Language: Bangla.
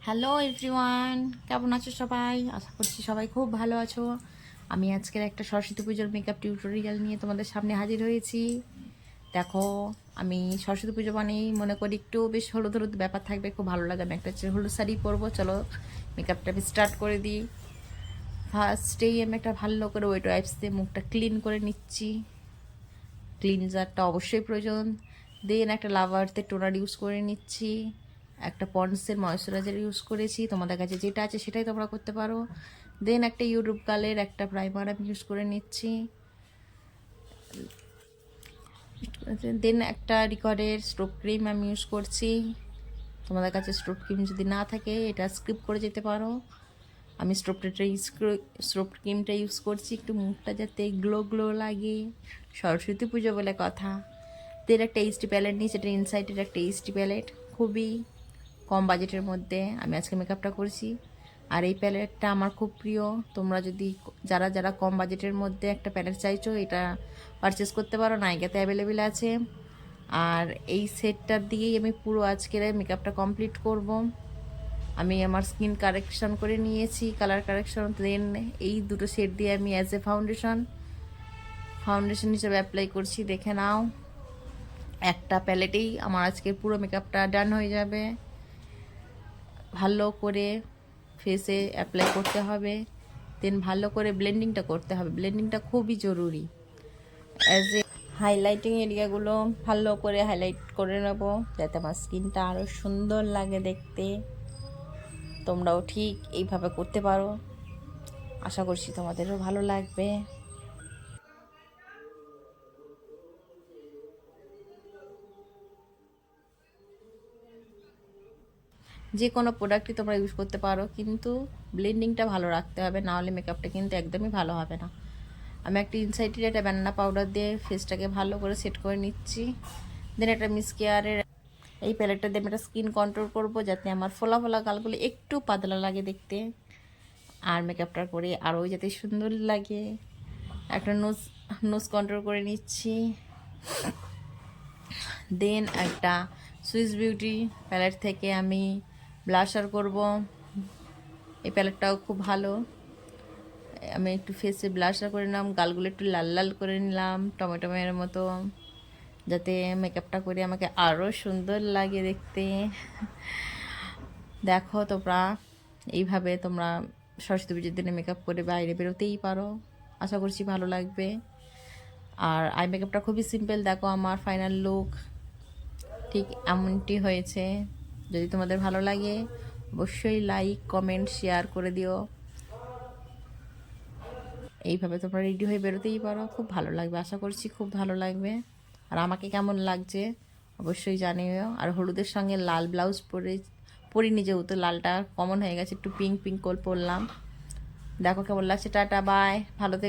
হ্যালো এভরিওয়ান, কেমন আছো সবাই? আশা করছি সবাই খুব ভালো আছো। আমি আজকের একটা সরস্বতী পুজোর মেকআপ টিউটোরিয়াল নিয়ে তোমাদের সামনে হাজির হয়েছি। দেখো, আমি সরস্বতী পুজো মানেই মনে করি একটু বেশ হলুদ হলুদ ব্যাপার থাকবে, খুব ভালো লাগে। আমি একটা হলুদ শাড়ি পরবো, চলো মেকআপটা আমি স্টার্ট করে দিই। ফার্স্টেই আমি একটা ভালো করে ওয়েট ওয়াইপস দিয়ে মুখটা ক্লিন করে নিচ্ছি। ক্লিনজারটা অবশ্যই প্রয়োজন। দেন একটা লাভার্থের টোনার ইউজ করে নিচ্ছি। একটা পন্ডসের ময়শ্চারাইজার ইউজ করেছি, তোমাদের কাছে যেটা আছে সেটাই তোমরা করতে পারো। দেন একটা ইউরোপ কালের একটা প্রাইমার আমি ইউজ করে নিচ্ছি। দেন একটা রিকর্ডের স্ট্রোব ক্রিম আমি ইউজ করছি। তোমাদের কাছে স্ট্রোব ক্রিম যদি না থাকে এটা স্কিপ করে যেতে পারো। আমি স্ট্রোব ক্রিমটা ইউজ করছি একটু মুখটা যাতে গ্লো গ্লো লাগে, সরস্বতী পুজো বলে কথা। এর একটা এইচডি প্যালেট নিই, সেটা ইনসাইটের একটা এইচডি প্যালেট, খুবই কম বাজেটের মধ্যে আমি আজকে মেকআপটা করছি। আর এই প্যালেটটা আমার খুব প্রিয়। তোমরা যদি যারা যারা কম বাজেটের মধ্যে একটা প্যালেট চাইছো, এটা পারচেস করতে পারো, নাইকাতে অ্যাভেলেবেল আছে। আর এই সেটটার দিয়েই আমি পুরো আজকের মেকআপটা কমপ্লিট করব। আমি আমার স্কিন কারেকশন করে নিয়েছি, কালার কারেকশন। দেন এই দুটো সেট দিয়ে আমি অ্যাজ এ ফাউন্ডেশন হিসেবে অ্যাপ্লাই করছি, দেখে নাও। একটা প্যালেটেই আমার আজকের পুরো মেকআপটা ডান হয়ে যাবে। ভালো করে ফেসে অ্যাপ্লাই করতে হবে, দেন ভালো করে ব্লেন্ডিংটা করতে হবে। ব্লেন্ডিংটা খুবই জরুরি। অ্যাজ এ হাইলাইটিং এরিয়াগুলো ভালো করে হাইলাইট করে নেব, যাতে আমার স্কিনটা আরও সুন্দর লাগে দেখতে। তোমরাও ঠিক এইভাবে করতে পারো, আশা করছি তোমাদেরও ভালো লাগবে। যে কোনো প্রোডাক্টই তোমরা ইউজ করতে পারো, কিন্তু ব্লেন্ডিংটা ভালো রাখতে হবে, নাহলে মেকআপটা কিন্তু একদমই ভালো হবে না। আমি একটা ইনসাইটের একটা ব্যানানা পাউডার দিয়ে ফেসটাকে ভালো করে সেট করে নিচ্ছি। দেন একটা মিস কেয়ারের এই প্যালেটটা দিয়ে আমি একটা স্কিন কন্ট্রোল করবো, যাতে আমার ফোলা ফোলা গালগুলো একটু পাতলা লাগে দেখতে, আর মেকআপটা করে আরও যাতে সুন্দর লাগে। একটা নোজ কন্ট্রোল করে নিচ্ছি। দেন একটা সুইস বিউটি প্যালেট থেকে আমি ব্লাশার করব। এই প্যালেটটাও খুব ভালো। আমি একটু ফেসে ব্লাশার করে নিলাম, গালগুলো একটু লাল লাল করে নিলাম টমেটোমের মতো, যাতে মেকআপটা করে আমাকে আরও সুন্দর লাগে দেখতে। দেখো তোমরা এইভাবে তোমরা সরস্বতী পুজোর দিনে মেকআপ করে বাইরে বেরোতেই পারো, আশা করছি ভালো লাগবে। আর আই মেকআপটা খুবই সিম্পল। দেখো আমার ফাইনাল লুক ঠিক এমনটি হয়েছে। যদি তোমাদের ভালো লাগে অবশ্যই লাইক কমেন্ট শেয়ার করে দিও। এইভাবে তোমরা রেডি হয়ে বেরোতেই পারো, খুব ভালো লাগবে, আশা করছি খুব ভালো লাগবে। আর আমাকে কেমন লাগছে অবশ্যই জানিও। আর হলুদের সঙ্গে লাল ব্লাউজ পরিনি, যেহেতু লালটা কমন হয়ে গেছে, একটু পিঙ্ক পিঙ্ক করে পরলাম। দেখো কেমন লাগছে। টাটা বাই, ভালো থেকো।